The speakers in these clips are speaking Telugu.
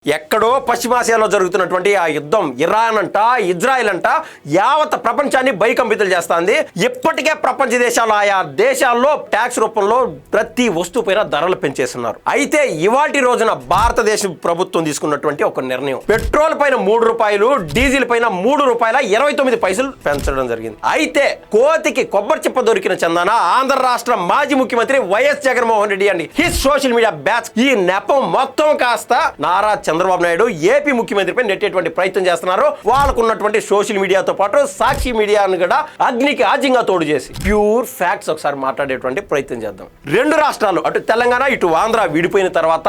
ఎక్కడో పశ్చిమాసియాలో జరుగుతున్నటువంటి ఆ యుద్ధం ఇరాన్ అంట ఇజ్రాయెల్ అంట యావత్ ప్రపంచాన్ని భయకంపితులు చేస్తుంది. ఇప్పటికే ప్రపంచ దేశాలు ఆయా దేశాల్లో ట్యాక్స్ రూపంలో ప్రతి వస్తువు పైన ధరలు పెంచేస్తున్నారు. అయితే ఇవాటి రోజున భారతదేశ ప్రభుత్వం తీసుకున్నటువంటి ఒక నిర్ణయం, పెట్రోల్ పైన ₹3, డీజిల్ పైన ₹3.29 పెంచడం జరిగింది. అయితే కోతికి కొబ్బరి చిప్ప దొరికిన చందాన ఆంధ్ర రాష్ట్ర మాజీ ముఖ్యమంత్రి వైఎస్ జగన్మోహన్ రెడ్డి అండి హిస్ సోషల్ మీడియా బ్యాచ్ ఈ నెపం మొత్తం కాస్త నారా చంద్రబాబు నాయుడు ఏపీ ముఖ్యమంత్రిపై నెట్టేటువంటి ప్రయత్నం చేస్తున్నారు. వాళ్ళకు ఉన్నటువంటి సోషల్ మీడియాతో పాటు సాక్షి మీడియాను కూడా అగ్నికి ఆజ్యంగా తోడు చేసి ప్యూర్ ఫ్యాక్ట్స్ ఒకసారి మాట్లాడేటువంటి ప్రయత్నం చేద్దాం. రెండు రాష్ట్రాలు అటు తెలంగాణ ఇటు ఆంధ్ర విడిపోయిన తర్వాత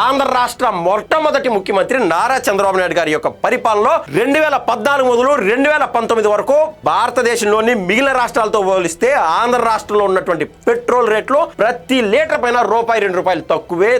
ఆంధ్ర రాష్ట్ర మొట్టమొదటి ముఖ్యమంత్రి నారా చంద్రబాబు నాయుడు గారి యొక్క పరిపాలనలో 2014 మొదలు 2019 వరకు భారతదేశంలోని మిగిలిన రాష్ట్రాలతో పోలిస్తే ఆంధ్ర రాష్ట్రంలో ఉన్నటువంటి పెట్రోల్ రేట్లు ప్రతి లీటర్ పైన ₹2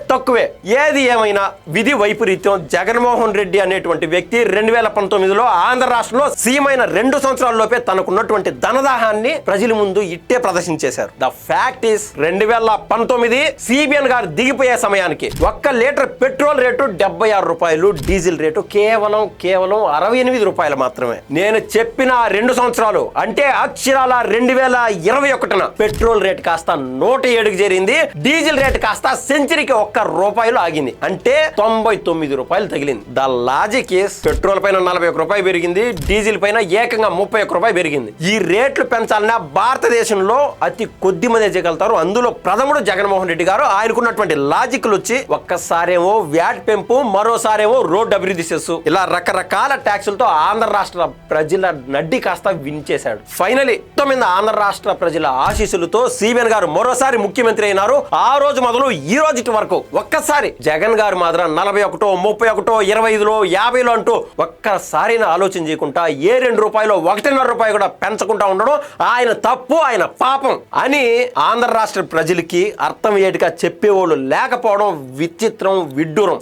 తక్కువే. ఏది ఏమైనా విధి వైపరీత్యం జగన్మోహన్ రెడ్డి అనేటువంటి వ్యక్తి 2019లో ఆంధ్ర రాష్ట్రంలో సీమైన 2 సంవత్సరాల్లోపే తనకున్నటువంటి ధనదాహాన్ని ప్రజల ముందు ఇట్టే ప్రదర్శించేశారు. ద ఫ్యాక్ట్ ఈస్ 2019 సిబిఎన్ గారు దిగిపోయే సమయానికి 1 litre petrol rate ₹76, diesel rate కేవలం ₹68 మాత్రమే. నేను చెప్పిన 2 సంవత్సరాలు అంటే అక్షరాల 2021 పెట్రోల్ రేటు కాస్త 107కి చేరింది, డీజిల్ రేటు కాస్త సెంచరీకి ₹1 ఆగింది, అంటే ₹99 తగిలింది. ద లాజిక్ ఈస్ పెట్రోల్ పైన ₹41 పెరిగింది, డీజిల్ పైన ఏకంగా ₹31 పెరిగింది. ఈ రేట్లు పెంచాలన్నా భారతదేశంలో అతి కొద్ది మంది చేయగలుగుతారు. అందులో ప్రథముడు జగన్మోహన్ రెడ్డి గారు. ఆయనకున్నటువంటి లాజిక్లు వచ్చి ఒక్కసారేమో వ్యాట్ పెంపు, మరోసారేమో రోడ్డు అభివృద్ధి చేస్తూ ఇలా రకరకాల ట్యాక్సులతో ఆంధ్ర రాష్ట్ర ప్రజల నడ్డి కాస్త వించేశాడు. ఫైనలీ మీద ఆంధ్ర రాష్ట్ర ప్రజల ఆశీస్సులతో సిబిఎన్ గారు మరోసారి ముఖ్యమంత్రి అయినారు. ఆ రోజు మొదలు ఈ రోజు వరకు ఒక్కసారి జగన్ గారు మాత్రం 41, 31, 25లో 50లో అంటూ ఒక్కసారి ఆలోచన చేయకుండా ఏ ₹2 ₹1.5 కూడా పెంచకుండా ఉండడం ఆయన తప్పు, ఆయన పాపం అని ఆంధ్ర రాష్ట్ర ప్రజలకి అర్థమయ్యేట్టుగా చెప్పేవాళ్ళు లేకపోవడం విచిత్రం, విడ్డూరం.